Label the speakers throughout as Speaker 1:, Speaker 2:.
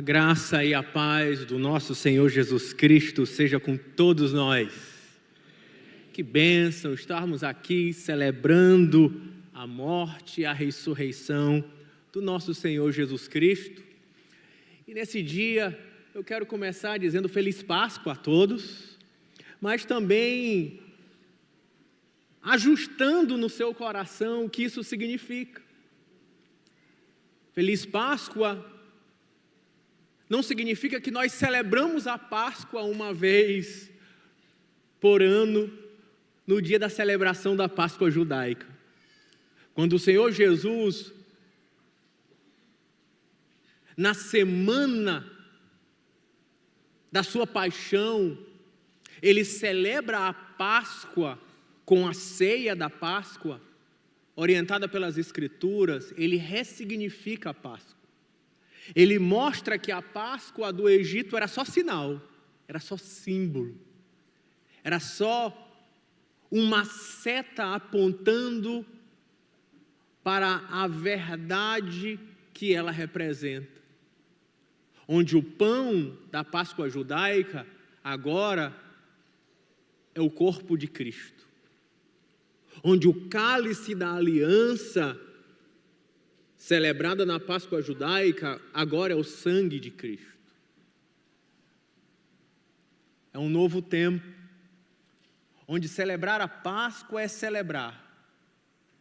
Speaker 1: graça e a paz do nosso Senhor Jesus Cristo seja com todos nós. Que bênção estarmos aqui celebrando a morte e a ressurreição do nosso Senhor Jesus Cristo. E nesse dia eu quero começar dizendo Feliz Páscoa a todos, mas também ajustando no seu coração o que isso significa. Feliz Páscoa não significa que nós celebramos a Páscoa uma vez por ano, no dia da celebração da Páscoa judaica. Quando o Senhor Jesus, na semana da sua paixão, ele celebra a Páscoa com a ceia da Páscoa, orientada pelas Escrituras, ele ressignifica a Páscoa. Ele mostra que a Páscoa do Egito era só sinal, era só símbolo, era só uma seta apontando para a verdade que ela representa. Onde o pão da Páscoa judaica agora é o corpo de Cristo. Onde o cálice da aliança celebrada na Páscoa judaica, agora é o sangue de Cristo. É um novo tempo, onde celebrar a Páscoa é celebrar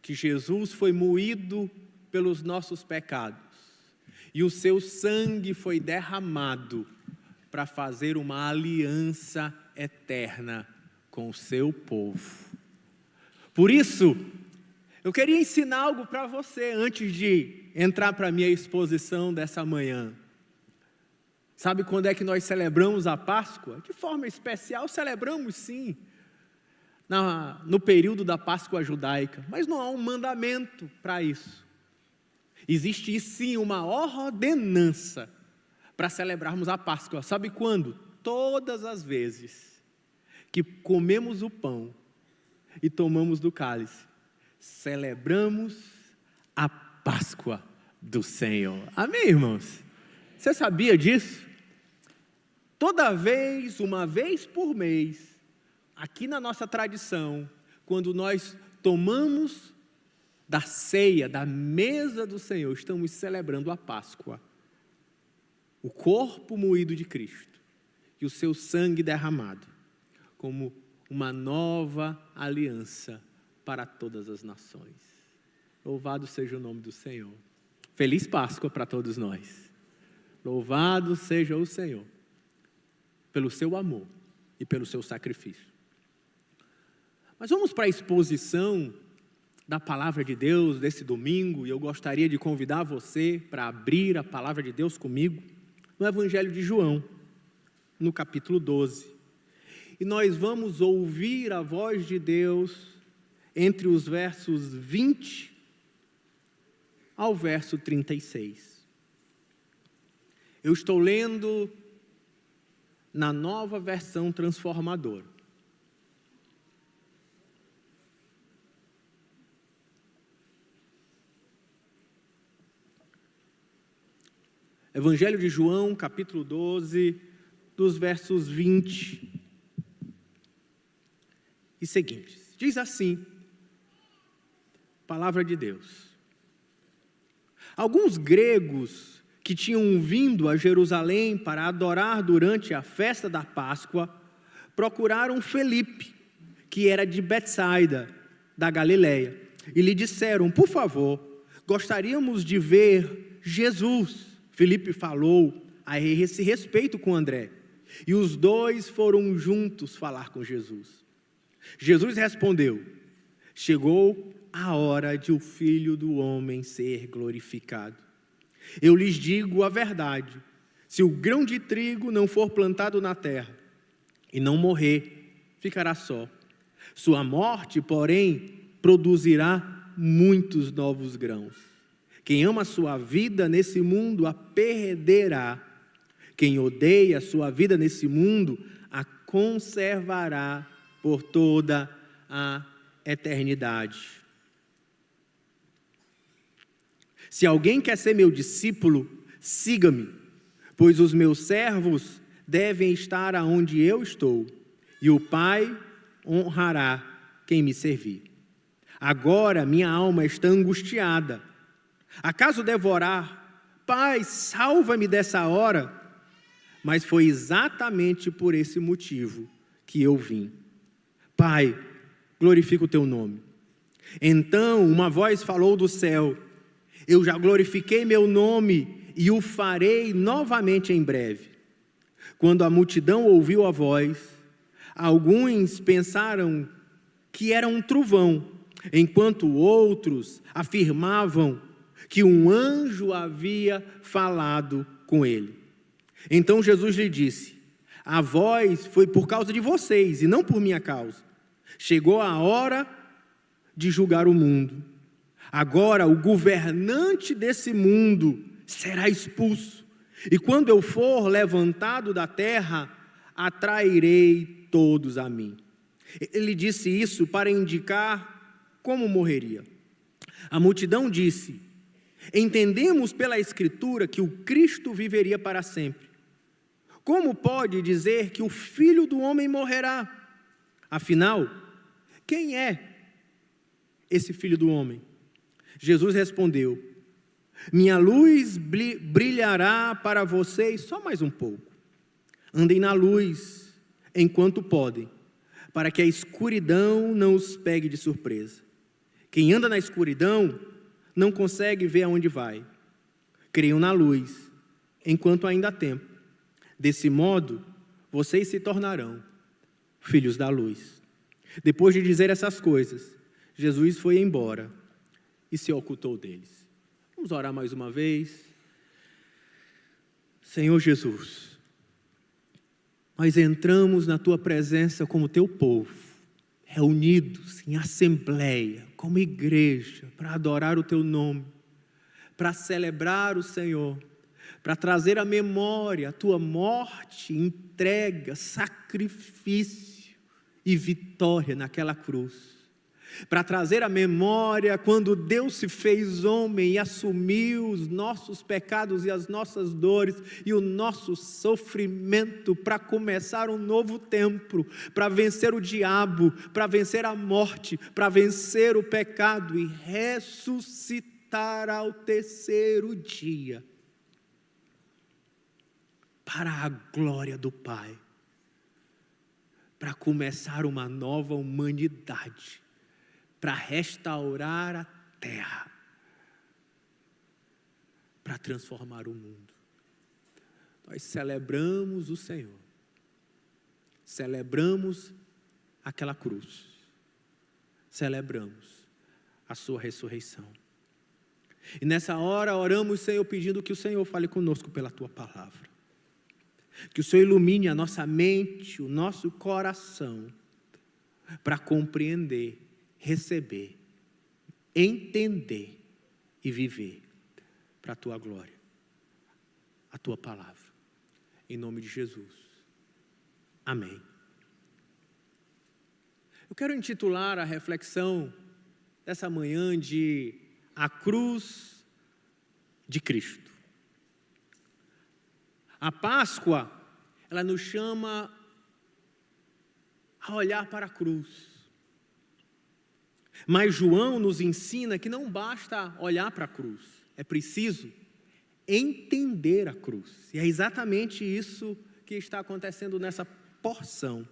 Speaker 1: que Jesus foi moído pelos nossos pecados e o seu sangue foi derramado para fazer uma aliança eterna com o seu povo. Por isso, eu queria ensinar algo para você antes de entrar para a minha exposição dessa manhã. Sabe quando é que nós celebramos a Páscoa? De forma especial, celebramos sim, no período da Páscoa judaica, mas não há um mandamento para isso. Existe sim uma ordenança para celebrarmos a Páscoa. Sabe quando? Todas as vezes que comemos o pão e tomamos do cálice, celebramos a Páscoa do Senhor. Amém, irmãos? Você sabia disso? Toda vez, uma vez por mês, aqui na nossa tradição, quando nós tomamos da ceia, da mesa do Senhor, estamos celebrando a Páscoa, o corpo moído de Cristo e o seu sangue derramado, como uma nova aliança para todas as nações. Louvado seja o nome do Senhor. Feliz Páscoa para todos nós. Louvado seja o Senhor pelo seu amor e pelo seu sacrifício. Mas vamos para a exposição da palavra de Deus desse domingo, e eu gostaria de convidar você para abrir a palavra de Deus comigo no Evangelho de João, no capítulo 12. E nós vamos ouvir a voz de Deus entre os versos 20 ao verso 36. Eu estou lendo na Nova Versão Transformadora. Evangelho de João, capítulo 12, dos versos 20 e seguintes. Diz assim, palavra de Deus. Alguns gregos que tinham vindo a Jerusalém para adorar durante a festa da Páscoa, procuraram Felipe, que era de Betsaida, da Galileia, e lhe disseram, por favor, gostaríamos de ver Jesus. Felipe falou a esse respeito com André, e os dois foram juntos falar com Jesus. Jesus respondeu, chegou a hora de o Filho do Homem ser glorificado. Eu lhes digo a verdade, se o grão de trigo não for plantado na terra e não morrer, ficará só. Sua morte, porém, produzirá muitos novos grãos. Quem ama a sua vida nesse mundo a perderá. Quem odeia a sua vida nesse mundo a conservará por toda a eternidade. Se alguém quer ser meu discípulo, siga-me, pois os meus servos devem estar aonde eu estou, e o Pai honrará quem me servir. Agora minha alma está angustiada. Acaso devorar? Pai, salva-me dessa hora. Mas foi exatamente por esse motivo que eu vim. Pai, glorifica o teu nome. Então uma voz falou do céu: eu já glorifiquei meu nome e o farei novamente em breve. Quando a multidão ouviu a voz, alguns pensaram que era um trovão, enquanto outros afirmavam que um anjo havia falado com ele. Então Jesus lhe disse: a voz foi por causa de vocês e não por minha causa. Chegou a hora de julgar o mundo. Agora o governante desse mundo será expulso. E quando eu for levantado da terra, atrairei todos a mim. Ele disse isso para indicar como morreria. A multidão disse: entendemos pela Escritura que o Cristo viveria para sempre. Como pode dizer que o Filho do Homem morrerá? Afinal, quem é esse Filho do Homem? Jesus respondeu: minha luz brilhará para vocês só mais um pouco. Andem na luz enquanto podem, para que a escuridão não os pegue de surpresa. Quem anda na escuridão não consegue ver aonde vai. Creiam na luz enquanto ainda há tempo. Desse modo, vocês se tornarão filhos da luz. Depois de dizer essas coisas, Jesus foi embora e se ocultou deles. Vamos orar mais uma vez. Senhor Jesus, nós entramos na Tua presença como Teu povo, reunidos em assembleia, como igreja, para adorar o Teu nome, para celebrar o Senhor, para trazer à memória a Tua morte, entrega, sacrifício e vitória naquela cruz. Para trazer à memória quando Deus se fez homem e assumiu os nossos pecados e as nossas dores e o nosso sofrimento, para começar um novo tempo, para vencer o diabo, para vencer a morte, para vencer o pecado e ressuscitar ao terceiro dia, para a glória do Pai, para começar uma nova humanidade, para restaurar a terra, para transformar o mundo. Nós celebramos o Senhor, celebramos aquela cruz, celebramos a sua ressurreição. E nessa hora oramos, Senhor, pedindo que o Senhor fale conosco pela Tua palavra, que o Senhor ilumine a nossa mente, o nosso coração, para compreender, receber, entender e viver para a Tua glória, a Tua palavra, em nome de Jesus, amém. Eu quero intitular a reflexão dessa manhã de A Cruz de Cristo. A Páscoa, ela nos chama a olhar para a cruz. Mas João nos ensina que não basta olhar para a cruz, é preciso entender a cruz. E é exatamente isso que está acontecendo nessa porção.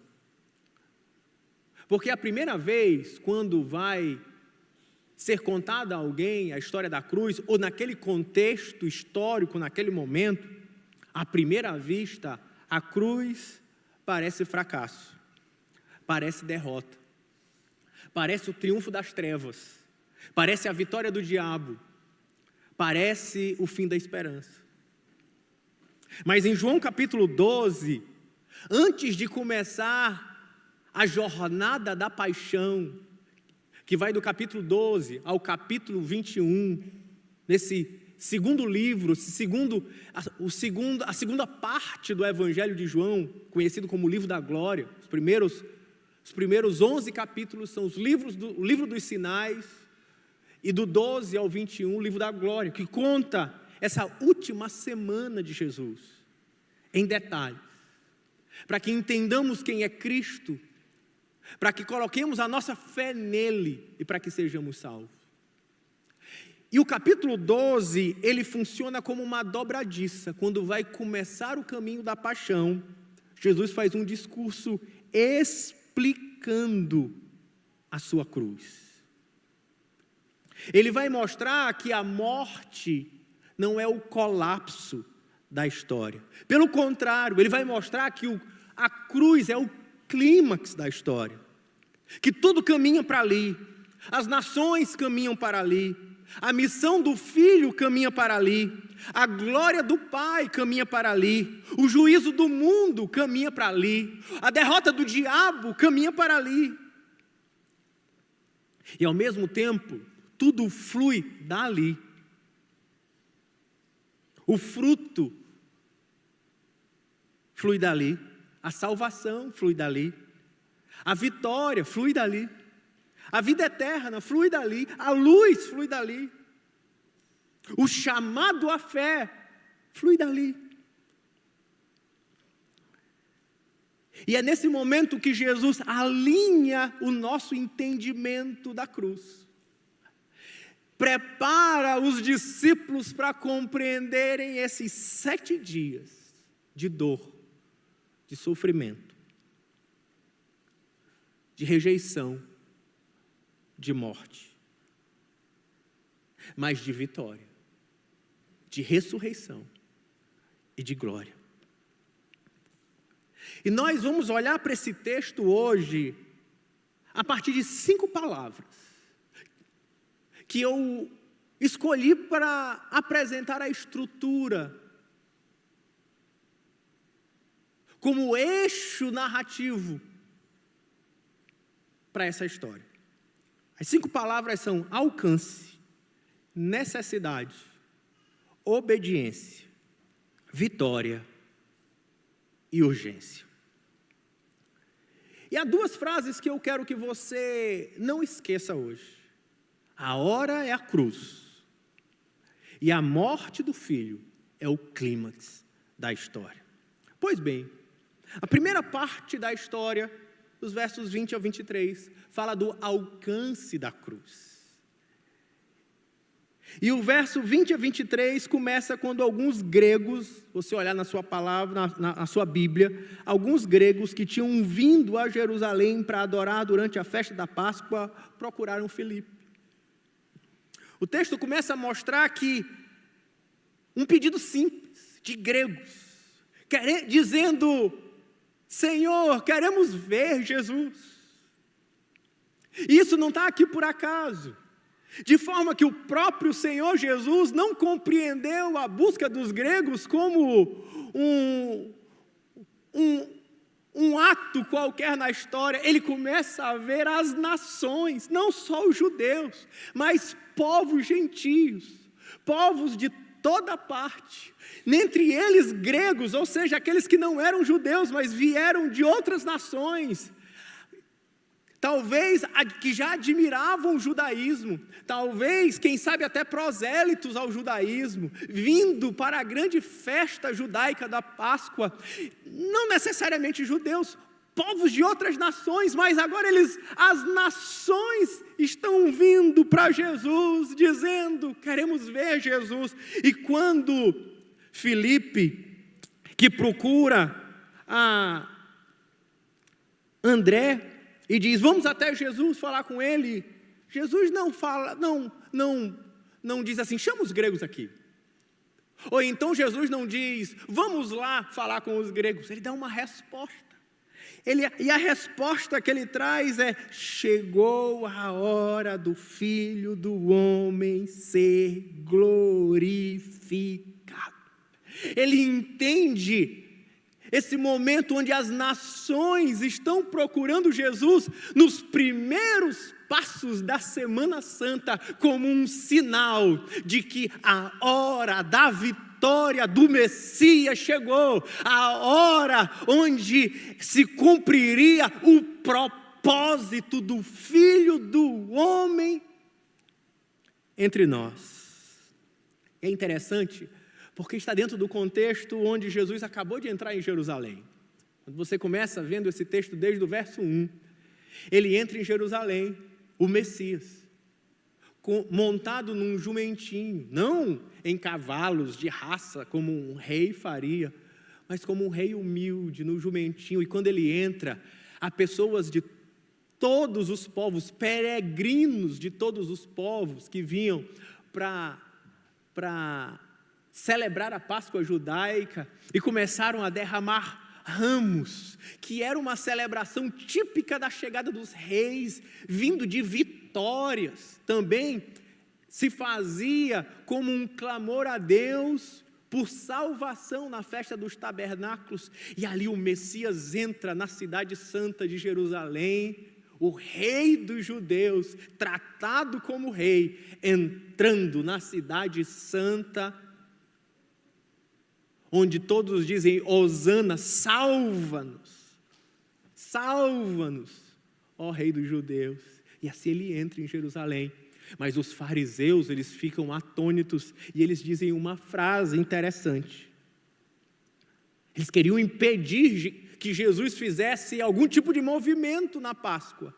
Speaker 1: Porque a primeira vez, quando vai ser contada a alguém a história da cruz, ou naquele contexto histórico, naquele momento, à primeira vista, a cruz parece fracasso, parece derrota. Parece o triunfo das trevas, parece a vitória do diabo, parece o fim da esperança. Mas em João capítulo 12, antes de começar a jornada da paixão, que vai do capítulo 12 ao capítulo 21, nesse segundo livro, a segunda parte do Evangelho de João, conhecido como o livro da glória, os primeiros 11 capítulos são o livro dos sinais, e do 12 ao 21, o livro da glória, que conta essa última semana de Jesus. em detalhes, para que entendamos quem é Cristo, para que coloquemos a nossa fé nele e para que sejamos salvos. E o capítulo 12, ele funciona como uma dobradiça. Quando vai começar o caminho da paixão, Jesus faz um discurso explicando a sua cruz. Ele vai mostrar que a morte não é o colapso da história. Pelo contrário, ele vai mostrar que a cruz é o clímax da história. Que tudo caminha para ali. As nações caminham para ali. A missão do Filho caminha para ali. A glória do Pai caminha para ali. O juízo do mundo caminha para ali. A derrota do diabo caminha para ali. E ao mesmo tempo, tudo flui dali. O fruto flui dali. A salvação flui dali. A vitória flui dali. A vida eterna flui dali. A luz flui dali. O chamado à fé flui dali. E é nesse momento que Jesus alinha o nosso entendimento da cruz. Prepara os discípulos para compreenderem esses 7 dias de dor, de sofrimento, de rejeição, de morte, mas de vitória, de ressurreição e de glória. E nós vamos olhar para esse texto hoje a partir de 5 palavras que eu escolhi para apresentar a estrutura como eixo narrativo para essa história. As 5 palavras são alcance, necessidade, obediência, vitória e urgência. E há 2 frases que eu quero que você não esqueça hoje. A hora é a cruz, e a morte do Filho é o clímax da história. Pois bem, a primeira parte da história, dos versos 20 ao 23, fala do alcance da cruz. E o verso 20 a 23 começa quando alguns gregos, você olhar na sua palavra, na sua Bíblia, alguns gregos que tinham vindo a Jerusalém para adorar durante a festa da Páscoa, procuraram Filipe. O texto começa a mostrar que um pedido simples de gregos, dizendo: Senhor, queremos ver Jesus. E isso não está aqui por acaso. De forma que o próprio Senhor Jesus não compreendeu a busca dos gregos como um ato qualquer na história. Ele começa a ver as nações, não só os judeus, mas povos gentios, povos de toda parte, dentre eles gregos, ou seja, aqueles que não eram judeus, mas vieram de outras nações, talvez que já admiravam o judaísmo, talvez, quem sabe até prosélitos ao judaísmo, vindo para a grande festa judaica da Páscoa, não necessariamente judeus, povos de outras nações, mas agora as nações estão vindo para Jesus, dizendo: queremos ver Jesus. E quando Filipe, que procura a André, e diz: vamos até Jesus falar com ele, Jesus não fala, não diz assim: chama os gregos aqui. Ou então Jesus não diz: vamos lá falar com os gregos. Ele dá uma resposta. E a resposta que ele traz é: chegou a hora do Filho do Homem ser glorificado. Ele entende esse momento onde as nações estão procurando Jesus nos primeiros passos da Semana Santa como um sinal de que a hora da vitória do Messias chegou, a hora onde se cumpriria o propósito do Filho do Homem entre nós. É interessante Porque está dentro do contexto onde Jesus acabou de entrar em Jerusalém. Quando você começa vendo esse texto desde o verso 1, ele entra em Jerusalém, o Messias, montado num jumentinho, não em cavalos de raça, como um rei faria, mas como um rei humilde, no jumentinho. E quando ele entra, há pessoas de todos os povos, peregrinos de todos os povos, que vinham para celebrar a Páscoa judaica, e começaram a derramar ramos, que era uma celebração típica da chegada dos reis, vindo de vitórias. Também se fazia como um clamor a Deus por salvação na festa dos tabernáculos. E ali o Messias entra na cidade santa de Jerusalém, o rei dos judeus, tratado como rei, entrando na cidade santa, onde todos dizem: Hosana, salva-nos, salva-nos, ó rei dos judeus. E assim ele entra em Jerusalém. Mas os fariseus, eles ficam atônitos, e eles dizem uma frase interessante. Eles queriam impedir que Jesus fizesse algum tipo de movimento na Páscoa.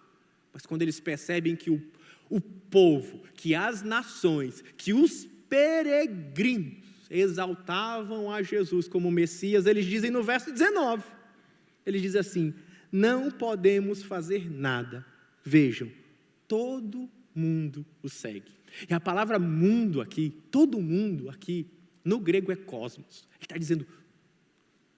Speaker 1: Mas quando eles percebem que o povo, que as nações, que os peregrinos exaltavam a Jesus como Messias, eles dizem no verso 19, eles dizem assim: não podemos fazer nada, vejam, todo mundo o segue. E a palavra mundo aqui, todo mundo aqui, no grego é cosmos. Ele está dizendo: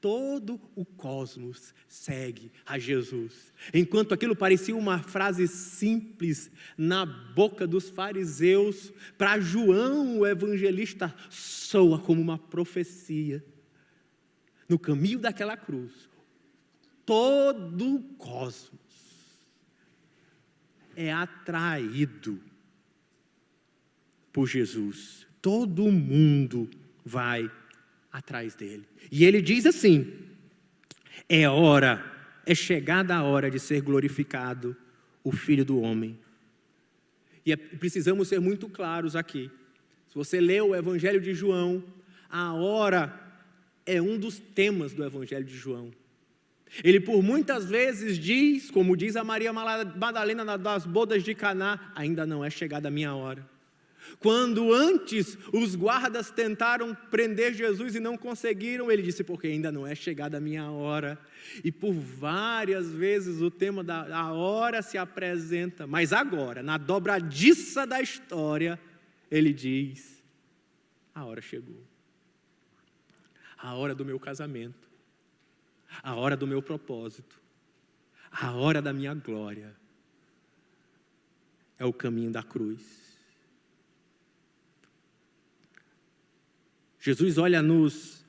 Speaker 1: todo o cosmos segue a Jesus. Enquanto aquilo parecia uma frase simples na boca dos fariseus, para João o evangelista soa como uma profecia. No caminho daquela cruz, todo o cosmos é atraído por Jesus. Todo mundo vai atrás dele. E ele diz assim: é chegada a hora de ser glorificado o Filho do Homem. E precisamos ser muito claros aqui. Se você lê o Evangelho de João, a hora é um dos temas do Evangelho de João. Ele por muitas vezes diz, como diz a Maria Madalena das bodas de Caná: ainda não é chegada a minha hora. Quando antes os guardas tentaram prender Jesus e não conseguiram, ele disse: porque ainda não é chegada a minha hora. E por várias vezes o tema da hora se apresenta, mas agora, na dobradiça da história, ele diz: a hora chegou. A hora do meu casamento, a hora do meu propósito, a hora da minha glória, é o caminho da cruz. Jesus olha nos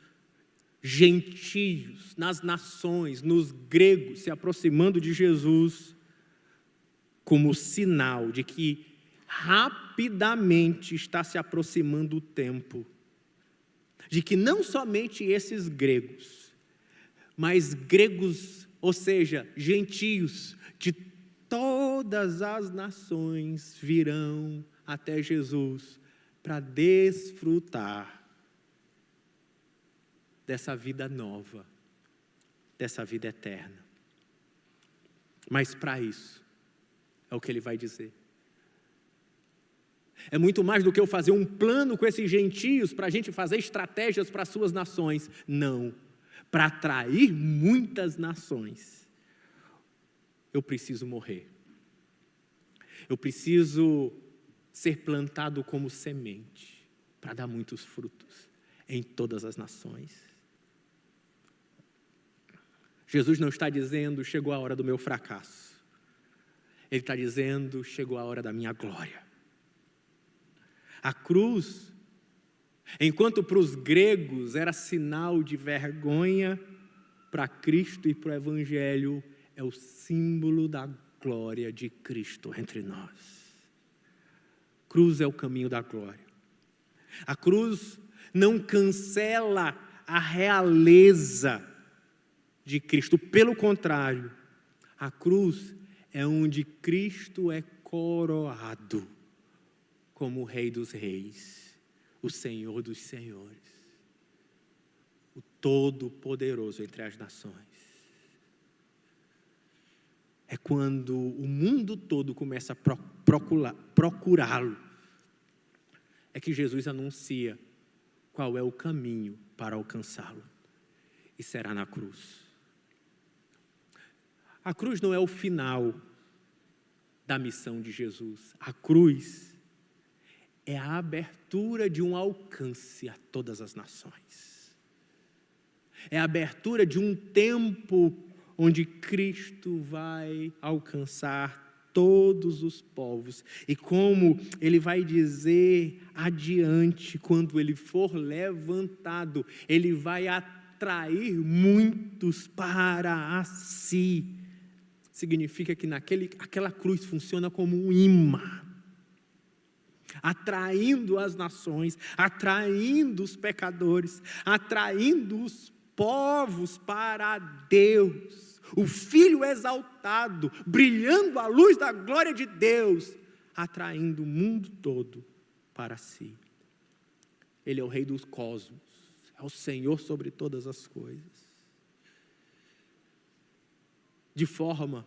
Speaker 1: gentios, nas nações, nos gregos se aproximando de Jesus, como sinal de que rapidamente está se aproximando o tempo, de que não somente esses gregos, mas gregos, ou seja, gentios de todas as nações virão até Jesus para desfrutar dessa vida nova, dessa vida eterna. Mas para isso, é o que ele vai dizer. É muito mais do que eu fazer um plano com esses gentios para a gente fazer estratégias para as suas nações. Não. Para atrair muitas nações, eu preciso morrer. Eu preciso ser plantado como semente para dar muitos frutos em todas as nações. Jesus não está dizendo: chegou a hora do meu fracasso. Ele está dizendo: chegou a hora da minha glória. A cruz, enquanto para os gregos era sinal de vergonha, para Cristo e para o Evangelho é o símbolo da glória de Cristo entre nós. Cruz é o caminho da glória. A cruz não cancela a realeza de Cristo, pelo contrário, a cruz é onde Cristo é coroado como o Rei dos Reis, o Senhor dos Senhores. todo-poderoso entre as nações. É quando o mundo todo começa a procurá-lo, é que Jesus anuncia qual é o caminho para alcançá-lo, e será na cruz. A cruz não é o final da missão de Jesus. A cruz é a abertura de um alcance a todas as nações. É a abertura de um tempo onde Cristo vai alcançar todos os povos. E como ele vai dizer adiante, quando ele for levantado, ele vai atrair muitos para si. Significa que aquela cruz funciona como um imã, atraindo as nações, atraindo os pecadores, atraindo os povos para Deus. O Filho exaltado, brilhando a luz da glória de Deus, atraindo o mundo todo para si. Ele é o Rei dos cosmos, é o Senhor sobre todas as coisas. De forma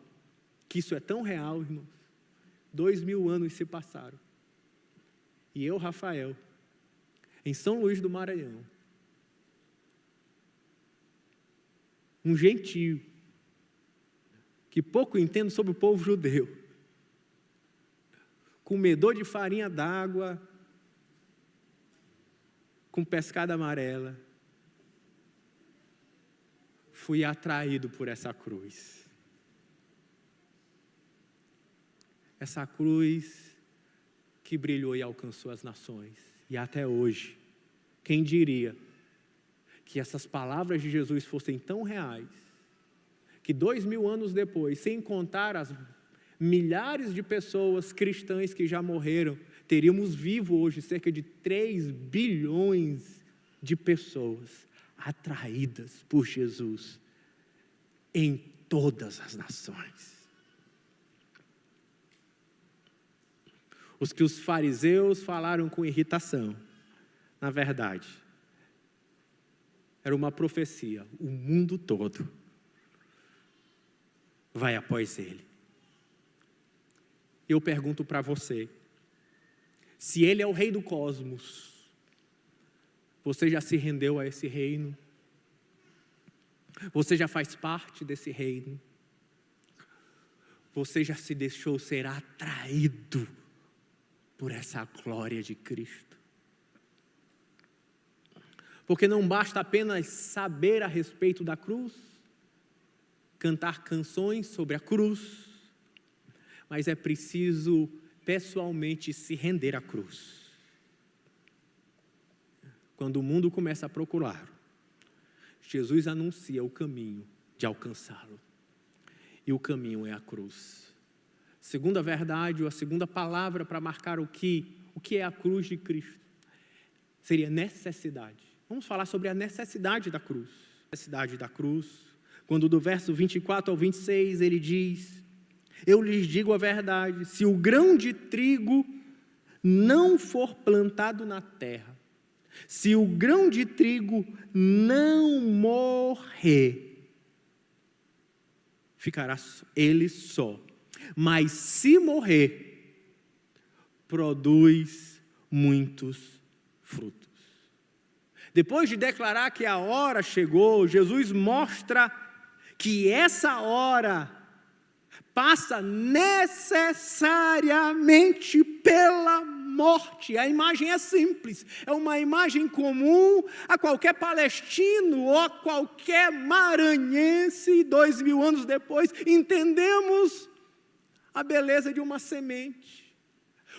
Speaker 1: que isso é tão real, irmãos. 2000 anos se passaram. E eu, Rafael, em São Luís do Maranhão, um gentio, que pouco entendo sobre o povo judeu, comedor de farinha d'água, com pescada amarela, fui atraído por essa cruz. Essa cruz que brilhou e alcançou as nações. E até hoje, quem diria que essas palavras de Jesus fossem tão reais, que 2000 anos depois, sem contar as milhares de pessoas cristãs que já morreram, teríamos vivo hoje cerca de 3 bilhões de pessoas atraídas por Jesus em todas as nações. Os que os fariseus falaram com irritação, na verdade, era uma profecia. O mundo todo vai após ele. Eu pergunto para você, se ele é o rei do cosmos, você já se rendeu a esse reino? Você já faz parte desse reino? Você já se deixou ser atraído por essa glória de Cristo? Porque não basta apenas saber a respeito da cruz, cantar canções sobre a cruz, mas é preciso pessoalmente se render à cruz. Quando o mundo começa a procurá-lo, Jesus anuncia o caminho de alcançá-lo. E o caminho é a cruz. Segunda verdade, ou a segunda palavra para marcar o que é a cruz de Cristo, seria necessidade. Vamos falar sobre a necessidade da cruz. Necessidade da cruz, quando do verso 24 ao 26 ele diz: eu lhes digo a verdade, se o grão de trigo não for plantado na terra, se o grão de trigo não morrer, ficará ele só. Mas se morrer, produz muitos frutos. Depois de declarar que a hora chegou, Jesus mostra que essa hora passa necessariamente pela morte. A imagem é simples, é uma imagem comum a qualquer palestino ou a qualquer maranhense. 2000 anos depois, entendemos a beleza de uma semente.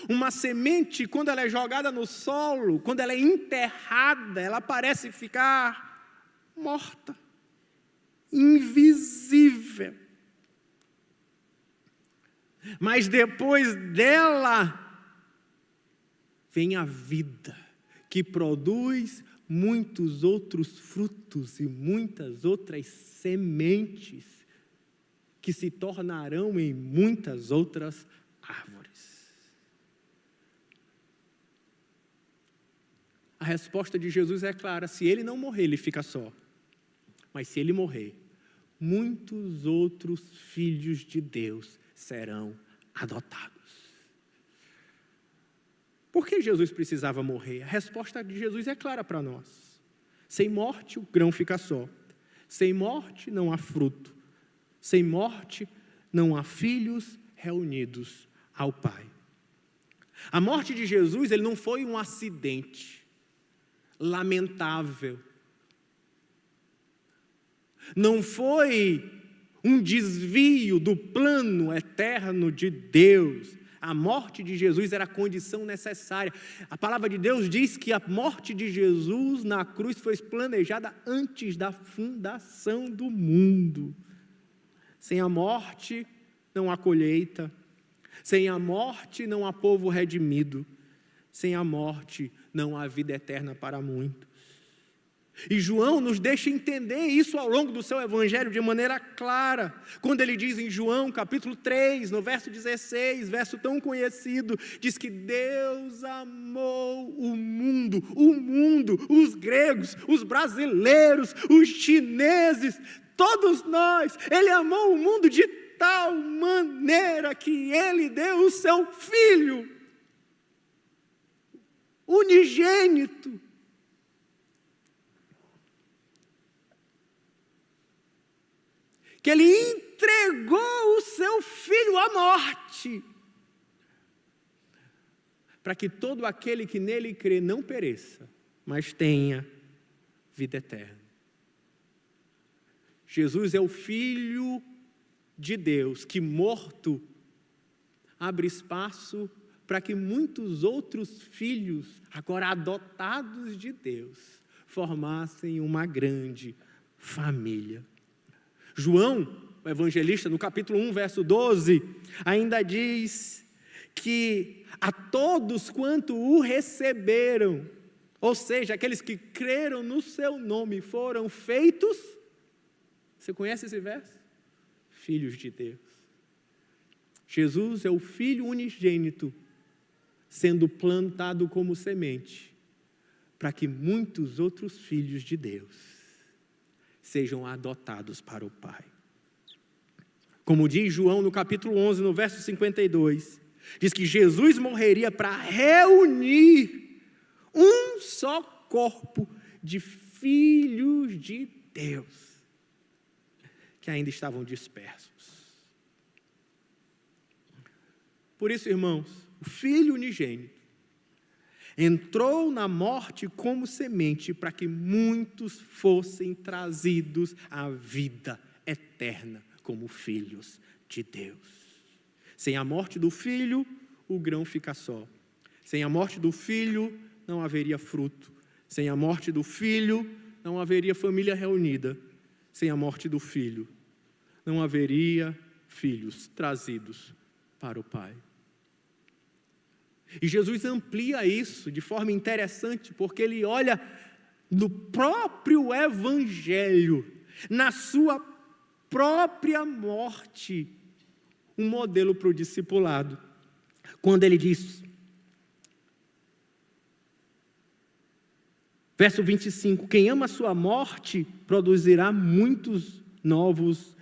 Speaker 1: Uma semente, quando ela é jogada no solo, quando ela é enterrada, ela parece ficar morta, invisível. Mas depois dela, vem a vida, que produz muitos outros frutos e muitas outras sementes, que se tornarão em muitas outras árvores. A resposta de Jesus é clara: se ele não morrer, ele fica só. Mas se ele morrer, muitos outros filhos de Deus serão adotados. Por que Jesus precisava morrer? A resposta de Jesus é clara para nós. Sem morte, o grão fica só. Sem morte, não há fruto. Sem morte, não há filhos reunidos ao Pai. A morte de Jesus, ele não foi um acidente lamentável. Não foi um desvio do plano eterno de Deus. A morte de Jesus era a condição necessária. A palavra de Deus diz que a morte de Jesus na cruz foi planejada antes da fundação do mundo. Sem a morte, não há colheita. Sem a morte, não há povo redimido. Sem a morte, não há vida eterna para muitos. E João nos deixa entender isso ao longo do seu evangelho de maneira clara, quando ele diz em João capítulo 3, no verso 16, verso tão conhecido, diz que Deus amou o mundo, os gregos, os brasileiros, os chineses, todos nós. Ele amou o mundo de tal maneira que ele deu o seu Filho unigênito. Que ele entregou o seu Filho à morte, para que todo aquele que nele crê não pereça, mas tenha vida eterna. Jesus é o Filho de Deus, que morto, abre espaço para que muitos outros filhos, agora adotados de Deus, formassem uma grande família. João, o evangelista, no capítulo 1, verso 12, ainda diz que a todos quanto o receberam, ou seja, aqueles que creram no seu nome, foram feitos, você conhece esse verso? Filhos de Deus. Jesus é o Filho unigênito, sendo plantado como semente, para que muitos outros filhos de Deus sejam adotados para o Pai. Como diz João no capítulo 11, no verso 52, diz que Jesus morreria para reunir um só corpo de filhos de Deus, que ainda estavam dispersos. Por isso, irmãos, o Filho unigênito entrou na morte como semente para que muitos fossem trazidos à vida eterna como filhos de Deus. Sem a morte do Filho, o grão fica só. Sem a morte do Filho, não haveria fruto. Sem a morte do Filho, não haveria família reunida. Sem a morte do Filho, não haveria filhos trazidos para o Pai. E Jesus amplia isso de forma interessante, porque ele olha no próprio Evangelho, na sua própria morte, um modelo para o discipulado. Quando ele diz, verso 25, quem ama a sua morte produzirá muitos novos,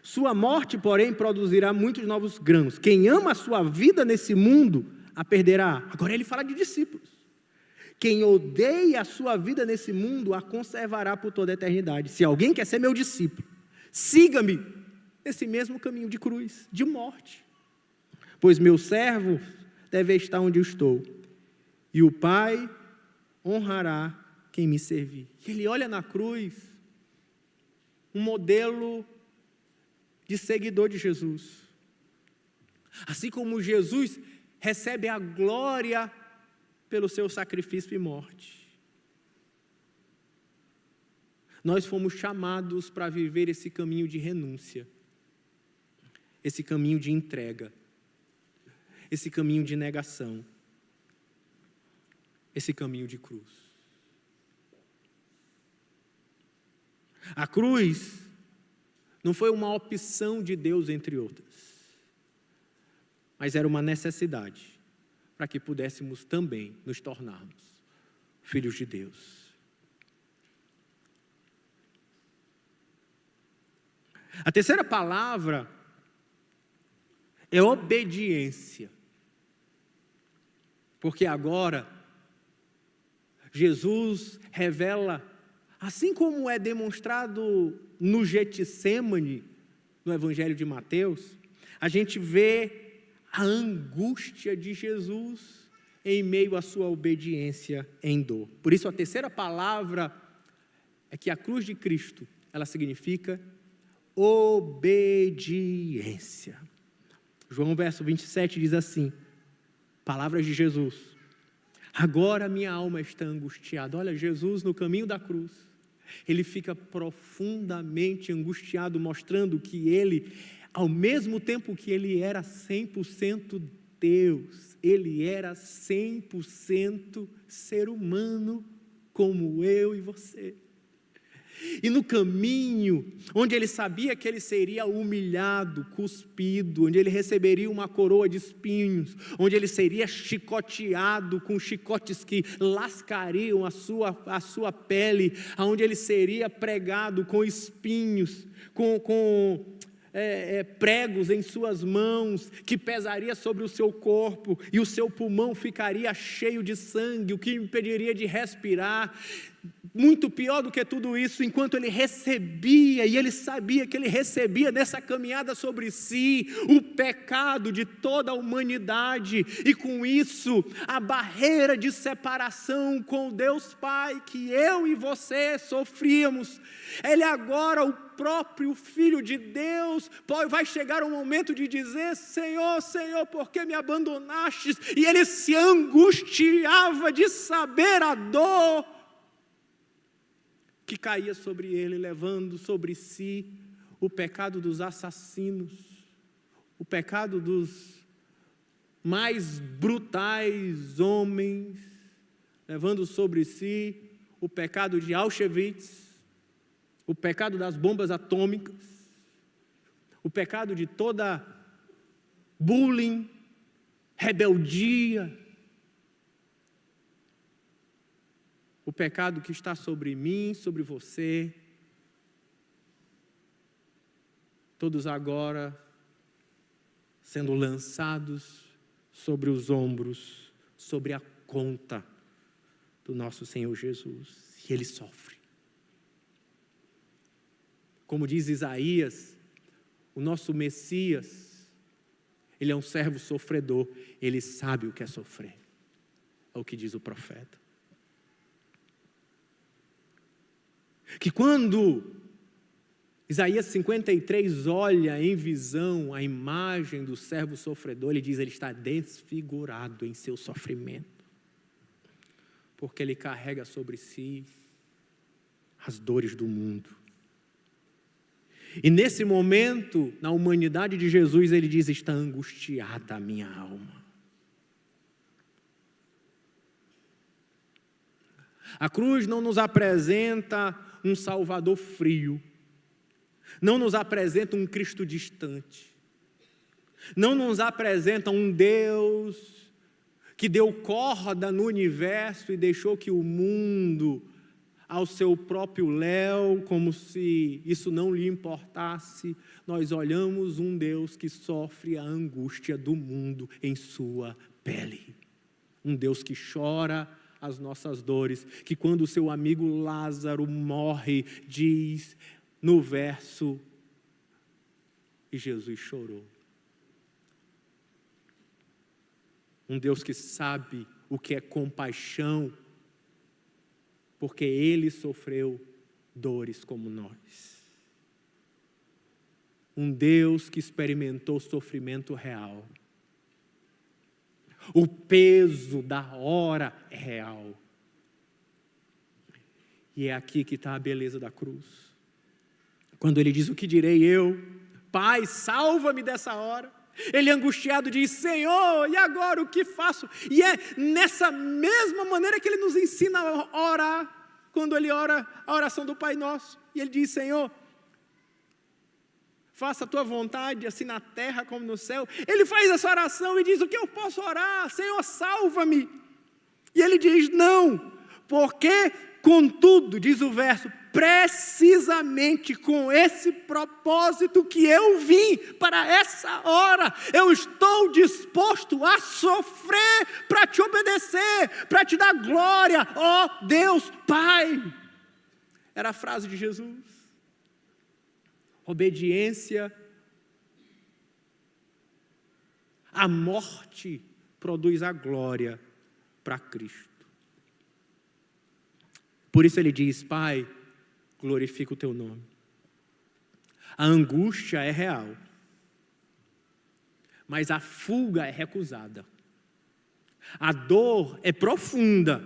Speaker 1: sua morte, porém, produzirá muitos novos grãos. Quem ama a sua vida nesse mundo, a perderá. Agora ele fala de discípulos. Quem odeia a sua vida nesse mundo, a conservará por toda a eternidade. Se alguém quer ser meu discípulo, siga-me nesse mesmo caminho de cruz, de morte. Pois meu servo deve estar onde eu estou, e o Pai honrará quem me servir. Ele olha na cruz um modelo de seguidor de Jesus. Assim como Jesus recebe a glória pelo seu sacrifício e morte, nós fomos chamados para viver esse caminho de renúncia, esse caminho de entrega, esse caminho de negação, esse caminho de cruz. A cruz não foi uma opção de Deus entre outras, mas era uma necessidade para que pudéssemos também nos tornarmos filhos de Deus. A terceira palavra é obediência. Porque agora, Jesus revela, assim como é demonstrado no Getsêmani, no Evangelho de Mateus, a gente vê a angústia de Jesus em meio à sua obediência em dor. Por isso, a terceira palavra é que a cruz de Cristo, ela significa obediência. João verso 27 diz assim, palavras de Jesus: agora minha alma está angustiada. Olha, Jesus no caminho da cruz, ele fica profundamente angustiado, mostrando que ele, ao mesmo tempo que ele era 100% Deus, ele era 100% ser humano, como eu e você. E no caminho, onde ele sabia que ele seria humilhado, cuspido, onde ele receberia uma coroa de espinhos, onde ele seria chicoteado com chicotes que lascariam a sua pele, onde ele seria pregado com espinhos, com pregos em suas mãos, que pesaria sobre o seu corpo, e o seu pulmão ficaria cheio de sangue, o que impediria de respirar. Muito pior do que tudo isso, enquanto ele recebia, e ele sabia que ele recebia nessa caminhada sobre si, o pecado de toda a humanidade, e com isso, a barreira de separação com Deus Pai, que eu e você sofríamos. Ele agora, o próprio Filho de Deus, vai chegar um momento de dizer: Senhor, Senhor, por que me abandonastes? E ele se angustiava de saber a dor que caía sobre ele, levando sobre si o pecado dos assassinos, o pecado dos mais brutais homens, levando sobre si o pecado de Auschwitz, o pecado das bombas atômicas, o pecado de toda bullying, rebeldia, o pecado que está sobre mim, sobre você, todos agora sendo lançados sobre os ombros, sobre a conta do nosso Senhor Jesus, e ele sofre. Como diz Isaías, o nosso Messias, ele é um servo sofredor, ele sabe o que é sofrer, é o que diz o profeta. Que quando Isaías 53 olha em visão a imagem do servo sofredor, ele diz: ele está desfigurado em seu sofrimento, porque ele carrega sobre si as dores do mundo. E nesse momento, na humanidade de Jesus, ele diz: está angustiada a minha alma. A cruz não nos apresenta um Salvador frio, não nos apresenta um Cristo distante, não nos apresenta um Deus que deu corda no universo e deixou que o mundo, ao seu próprio léu, como se isso não lhe importasse. Nós olhamos um Deus que sofre a angústia do mundo em sua pele, um Deus que chora as nossas dores, que quando o seu amigo Lázaro morre, diz no verso, e Jesus chorou. Um Deus que sabe o que é compaixão, porque ele sofreu dores como nós. Um Deus que experimentou sofrimento real. O peso da hora é real. E é aqui que está a beleza da cruz. Quando ele diz: o que direi eu? Pai, salva-me dessa hora. Ele angustiado diz: Senhor, e agora o que faço? E é nessa mesma maneira que ele nos ensina a orar, quando ele ora a oração do Pai Nosso. E ele diz: Senhor, faça a tua vontade, assim na terra como no céu. Ele faz essa oração e diz: o que eu posso orar? Senhor, salva-me. E ele diz: não, porque contudo, diz o verso, precisamente com esse propósito que eu vim para essa hora. Eu estou disposto a sofrer para te obedecer, para te dar glória, ó Deus Pai. Era a frase de Jesus. Obediência à morte produz a glória para Cristo. Por isso ele diz: Pai, glorifica o teu nome. A angústia é real, mas a fuga é recusada. A dor é profunda,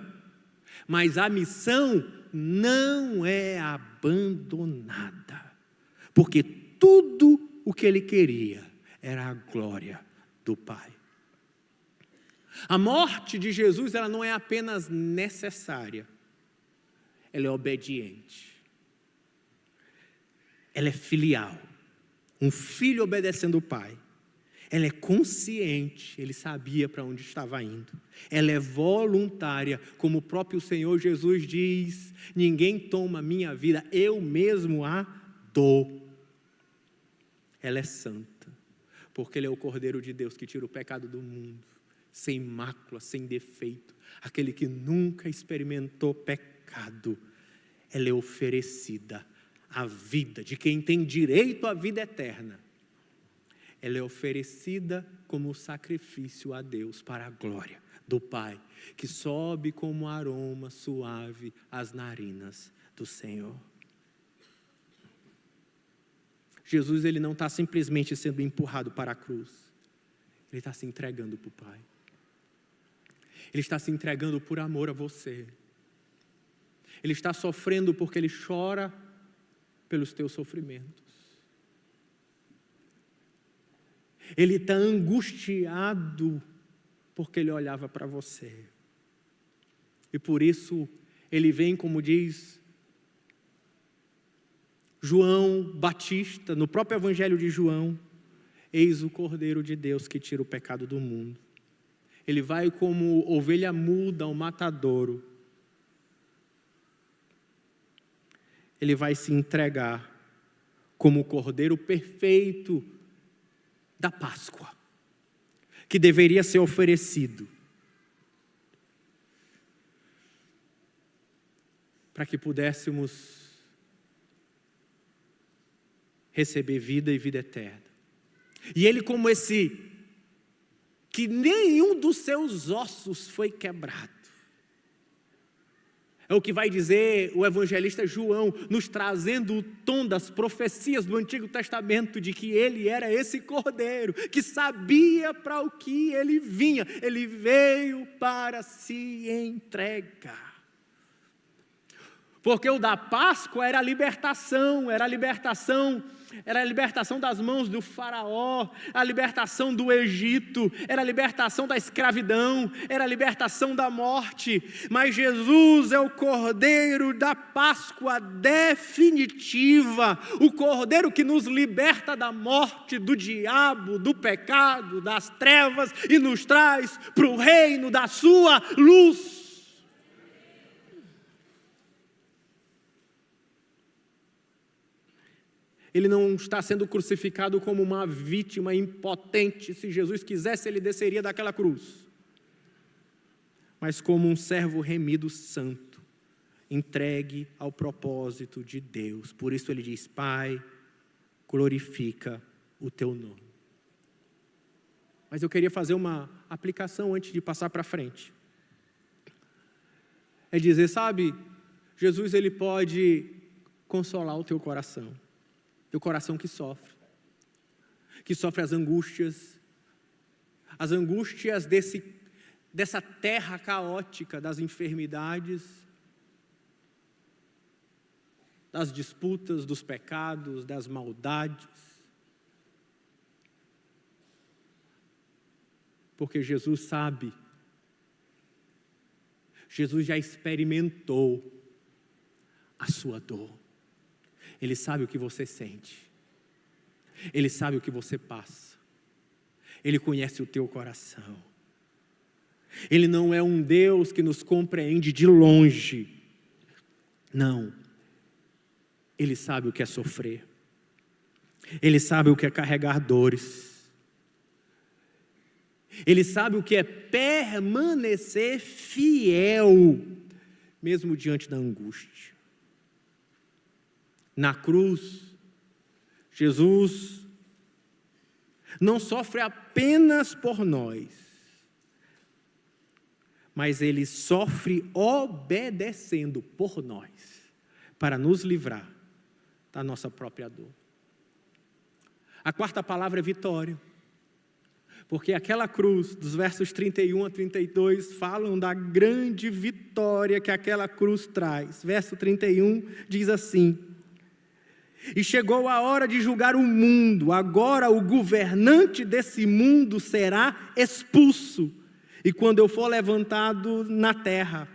Speaker 1: mas a missão não é abandonada, porque tudo o que ele queria era a glória do Pai. A morte de Jesus, ela não é apenas necessária, ela é obediente. Ela é filial. Um filho obedecendo o pai. Ela é consciente, ele sabia para onde estava indo. Ela é voluntária, como o próprio Senhor Jesus diz: ninguém toma minha vida, eu mesmo a dou. Ela é santa, porque ele é o Cordeiro de Deus que tira o pecado do mundo, sem mácula, sem defeito, aquele que nunca experimentou pecado. Ela é oferecida a vida de quem tem direito à vida eterna. Ela é oferecida como sacrifício a Deus para a glória do Pai, que sobe como aroma suave às narinas do Senhor. Jesus, ele não está simplesmente sendo empurrado para a cruz, ele está se entregando para o Pai. Ele está se entregando por amor a você. Ele está sofrendo porque ele chora pelos teus sofrimentos. Ele está angustiado porque ele olhava para você. E por isso ele vem, como diz João Batista, no próprio Evangelho de João: eis o Cordeiro de Deus que tira o pecado do mundo. Ele vai como ovelha muda ao matadouro. Ele vai se entregar como o Cordeiro perfeito da Páscoa, que deveria ser oferecido para que pudéssemos receber vida e vida eterna. E ele, como esse que nenhum dos seus ossos foi quebrado. É o que vai dizer o evangelista João, nos trazendo o tom das profecias do Antigo Testamento, de que ele era esse Cordeiro, que sabia para o que ele vinha. Ele veio para se entregar. Porque o da Páscoa era a libertação das mãos do faraó, a libertação do Egito, era a libertação da escravidão, era a libertação da morte. Mas Jesus é o Cordeiro da Páscoa definitiva, o Cordeiro que nos liberta da morte, do diabo, do pecado, das trevas e nos traz para o reino da sua luz. Ele não está sendo crucificado como uma vítima impotente. Se Jesus quisesse, ele desceria daquela cruz. Mas como um servo remido santo, entregue ao propósito de Deus. Por isso ele diz: Pai, glorifica o teu nome. Mas eu queria fazer uma aplicação antes de passar para frente. É dizer, sabe, Jesus, ele pode consolar o teu coração. Teu coração que sofre as angústias dessa terra caótica, das enfermidades, das disputas, dos pecados, das maldades. Porque Jesus sabe, Jesus já experimentou a sua dor. Ele sabe o que você sente. Ele sabe o que você passa. Ele conhece o teu coração. Ele não é um Deus que nos compreende de longe. Não. Ele sabe o que é sofrer. Ele sabe o que é carregar dores. Ele sabe o que é permanecer fiel, mesmo diante da angústia. Na cruz, Jesus não sofre apenas por nós, mas Ele sofre obedecendo por nós, para nos livrar da nossa própria dor. A quarta palavra é vitória, porque aquela cruz, dos versos 31 a 32, falam da grande vitória que aquela cruz traz. Verso 31 diz assim: e chegou a hora de julgar o mundo, agora o governante desse mundo será expulso, e quando eu for levantado na terra,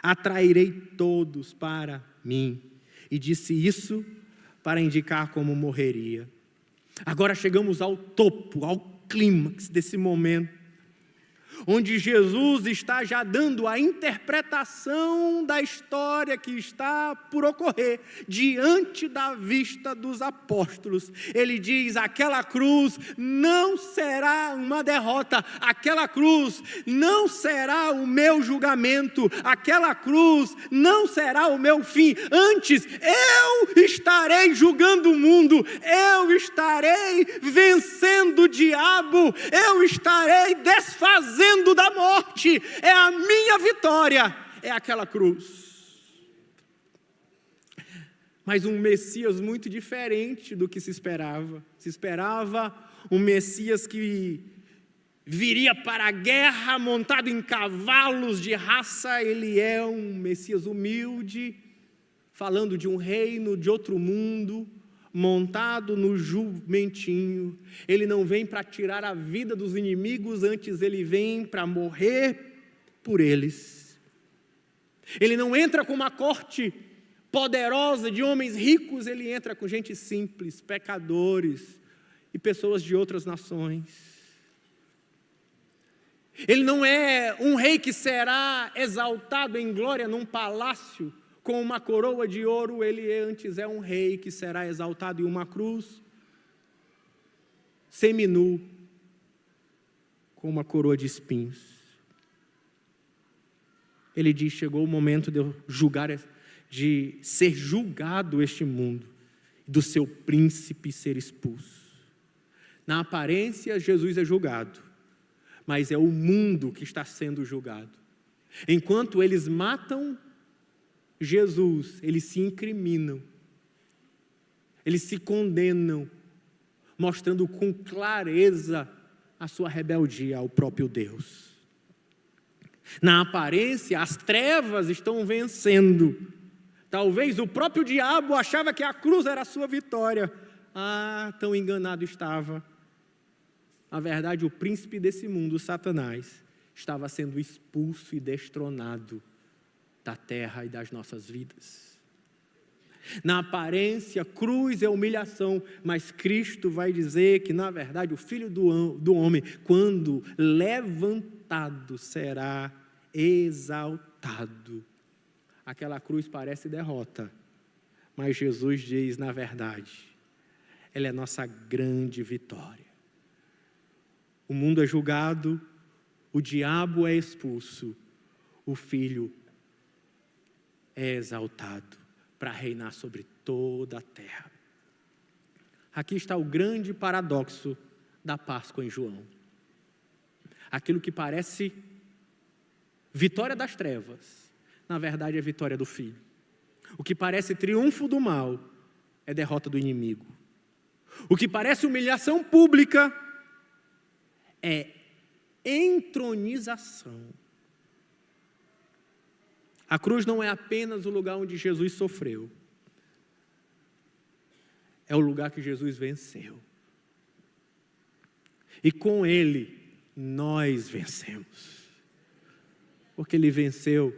Speaker 1: atrairei todos para mim. E disse isso para indicar como morreria. Agora chegamos ao topo, ao clímax desse momento, onde Jesus está já dando a interpretação da história que está por ocorrer diante da vista dos apóstolos. Ele diz: aquela cruz não será uma derrota, aquela cruz não será o meu julgamento, aquela cruz não será o meu fim. Antes, eu estarei julgando o mundo, eu estarei vencendo o diabo, eu estarei desfazendo da morte. É a minha vitória, é aquela cruz. Mas um Messias muito diferente do que se esperava. Se esperava um Messias que viria para a guerra montado em cavalos de raça. Ele é um Messias humilde, falando de um reino de outro mundo, montado no jumentinho. Ele não vem para tirar a vida dos inimigos, antes ele vem para morrer por eles. Ele não entra com uma corte poderosa de homens ricos, ele entra com gente simples, pecadores e pessoas de outras nações. Ele não é um rei que será exaltado em glória num palácio com uma coroa de ouro. Ele antes é um rei que será exaltado em uma cruz, seminu, com uma coroa de espinhos. Ele diz: chegou o momento de eu julgar, de ser julgado este mundo, do seu príncipe ser expulso. Na aparência, Jesus é julgado, mas é o mundo que está sendo julgado. Enquanto eles matam Jesus, eles se incriminam, eles se condenam, mostrando com clareza a sua rebeldia ao próprio Deus. Na aparência, as trevas estão vencendo. Talvez o próprio diabo achava que a cruz era a sua vitória. Tão enganado estava. Na verdade, o príncipe desse mundo, Satanás, estava sendo expulso e destronado da terra e das nossas vidas. Na aparência, cruz é humilhação, mas Cristo vai dizer que, na verdade, o Filho do Homem, quando levantado, será exaltado. Aquela cruz parece derrota, mas Jesus diz, na verdade, ela é nossa grande vitória. O mundo é julgado, o diabo é expulso, o Filho é exaltado para reinar sobre toda a terra. Aqui está o grande paradoxo da Páscoa em João. Aquilo que parece vitória das trevas, na verdade é vitória do Filho. O que parece triunfo do mal é derrota do inimigo. O que parece humilhação pública é entronização. A cruz não é apenas o lugar onde Jesus sofreu. É o lugar que Jesus venceu. E com Ele, nós vencemos. Porque Ele venceu,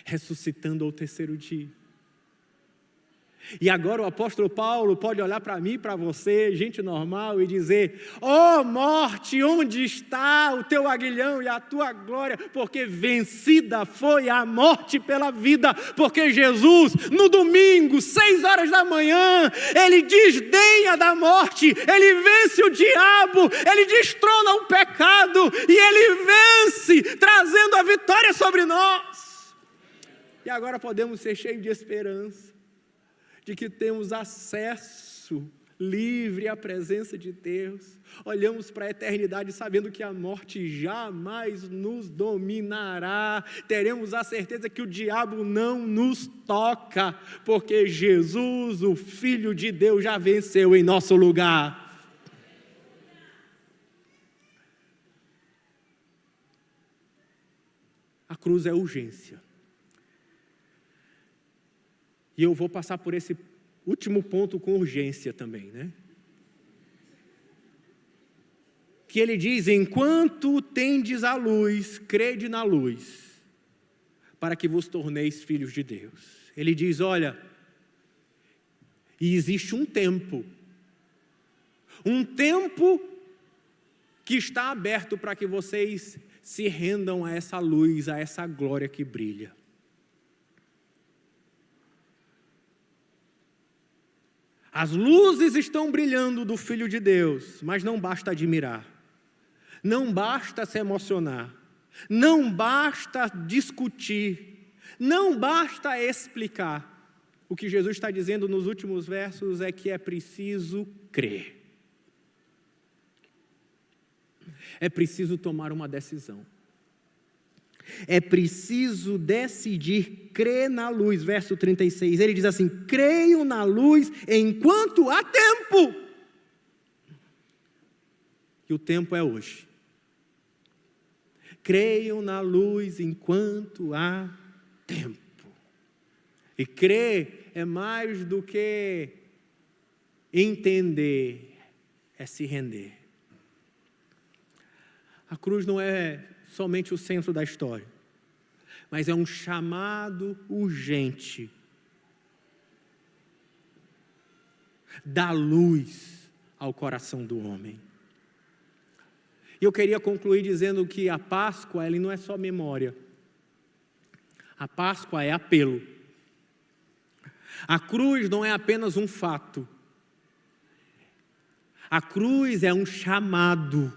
Speaker 1: ressuscitando ao terceiro dia. E agora o apóstolo Paulo pode olhar para mim, para você, gente normal, e dizer: ó morte, onde está o teu aguilhão e a tua glória? Porque vencida foi a morte pela vida, porque Jesus, no domingo, 6 horas da manhã, Ele desdenha da morte, Ele vence o diabo, Ele destrona o pecado, e Ele vence, trazendo a vitória sobre nós. E agora podemos ser cheios de esperança, de que temos acesso livre à presença de Deus. Olhamos para a eternidade sabendo que a morte jamais nos dominará. Teremos a certeza que o diabo não nos toca, porque Jesus, o Filho de Deus, já venceu em nosso lugar. A cruz é urgência. E eu vou passar por esse último ponto com urgência também, né? Que ele diz: enquanto tendes a luz, crede na luz, para que vos torneis filhos de Deus. Ele diz: olha, e existe um tempo que está aberto para que vocês se rendam a essa luz, a essa glória que brilha. As luzes estão brilhando do Filho de Deus, mas não basta admirar, não basta se emocionar, não basta discutir, não basta explicar. O que Jesus está dizendo nos últimos versos é que é preciso crer. É preciso tomar uma decisão. É preciso decidir crer na luz. Verso 36, ele diz assim: creio na luz enquanto há tempo. E o tempo é hoje. Creio na luz enquanto há tempo. E crer é mais do que entender, é se render. A cruz não é somente o centro da história, mas é um chamado urgente da luz ao coração do homem. E eu queria concluir dizendo que a Páscoa, ela não é só memória. A Páscoa é apelo. A cruz não é apenas um fato. A cruz é um chamado.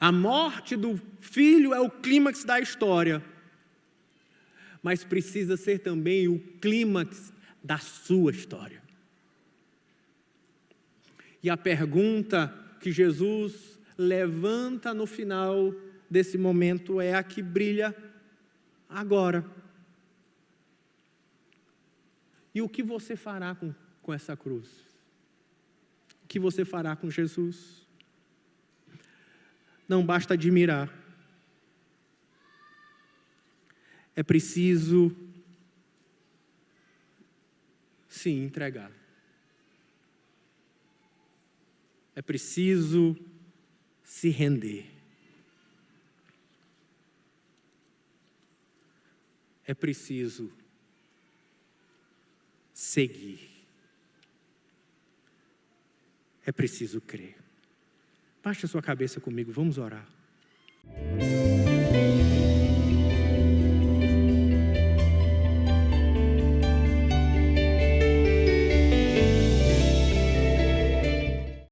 Speaker 1: A morte do filho é o clímax da história, mas precisa ser também o clímax da sua história. E a pergunta que Jesus levanta no final desse momento é a que brilha agora. E o que você fará com essa cruz? O que você fará com Jesus? Não basta admirar. É preciso, sim, entregar. É preciso se render. É preciso seguir. É preciso crer. Baixe a sua cabeça comigo, vamos orar.